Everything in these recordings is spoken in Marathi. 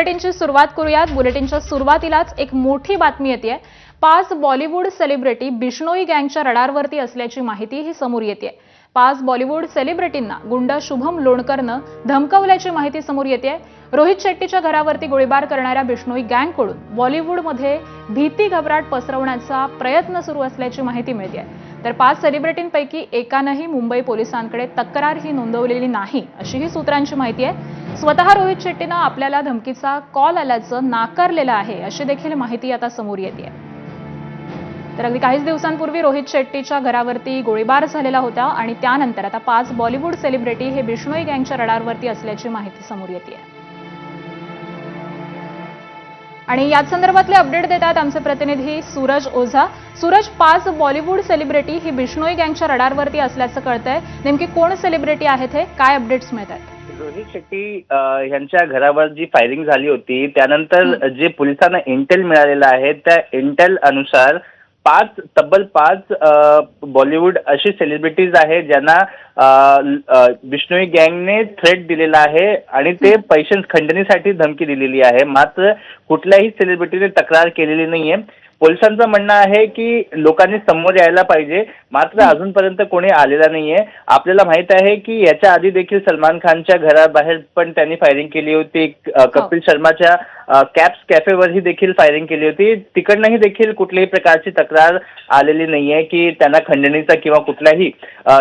बुलेटिनची सुरुवात करूयात। बुलेटिनच्या सुरुवातीलाच एक मोठी बातमी येते। 5 बॉलिवूड सेलिब्रिटी बिश्नोई गँगच्या रडारवरती असल्याची माहिती ही समोर येते। 5 बॉलिवूड सेलिब्रिटींना गुंड शुभम लोणकरनं धमकावल्याची माहिती समोर येते। रोहित शेट्टीच्या घरावरती गोळीबार करणाऱ्या बिश्नोई गँगकडून बॉलिवूडमध्ये भीती घबराट पसरवण्याचा प्रयत्न सुरू असल्याची माहिती मिळते। तर 5 सेलिब्रिटींपैकी एकानंही मुंबई पोलिसांकडे तक्रारही नोंदवलेली नाही अशीही सूत्रांची माहिती आहे। स्वतः रोहित शेट्टीनं आपल्याला धमकीचा कॉल आल्याचं नाकारलेलं आहे अशी देखील माहिती आता समोर येते। तर अगदी काहीच दिवसांपूर्वी रोहित शेट्टीच्या घरावरती गोळीबार झालेला होता आणि त्यानंतर आता 5 बॉलिवूड सेलिब्रिटी हे बिश्नोई गँगच्या रडारवरती असल्याची माहिती समोर येते। आणि याच संदर्भातले अपडेट देतात आमचे प्रतिनिधी सूरज ओझा। सूरज, 5 बॉलिवूड सेलिब्रिटी ही बिश्नोई गँगच्या रडारवरती असल्याचं कळतंय। नेमकी कोण सेलिब्रिटी आहेत हे, काय अपडेट्स मिळतात? रोहित शेट्टी यांच्या घरावर जी फायरिंग झाली होती त्यानंतर जे पोलिसांना इंटेल मिळालेला आहे त्या इंटेल अनुसार तब्बल 5 बॉलिवूड अशी सेलिब्रिटीज आहेत ज्यांना बिश्नोई गँगने थ्रेट दिलेला आहे आणि ते पैसे खंडणीसाठी धमकी दिलेली आहे। मात्र कुठल्याही सेलिब्रिटीने तक्रार केलेली नाहीये। पोलिसांचं म्हणणं आहे की लोकांनी समोर यायला पाहिजे, मात्र अजूनपर्यंत कोणी आलेला नाहीये। आपल्याला माहित आहे की याच्या आधी देखील सलमान खानच्या घराबाहेर पण त्यांनी फायरिंग केली होती। कपिल शर्माच्या कॅप्स कॅफेवरही देखील फायरिंग केली होती। तिकडनंही देखील कुठल्याही प्रकारची तक्रार आलेली नाहीये की त्यांना खंडणीचा किंवा कुठल्याही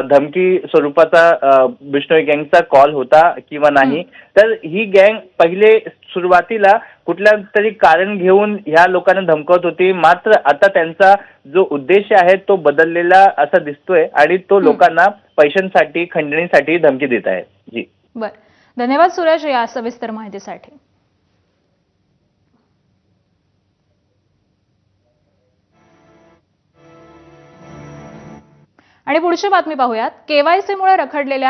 धमकी स्वरूपाचा बिश्नोई गँगचा कॉल होता किंवा नाही। तर ही गँग पहिले सुरुवातीला कुठल्या तरी कारण घेऊन ह्या लोकांना धमकवत होती, मात्र आता त्यांचा जो उद्देश आहे तो बदललेला असा दिसतोय आणि तो लोकांना पैशांसाठी खंडणीसाठी धमकी देत आहे। जी बरं, धन्यवाद सूरज या सविस्तर माहितीसाठी। आणि पुढची बातमी पाहूयात। केवायसीमुळे रखडलेल्या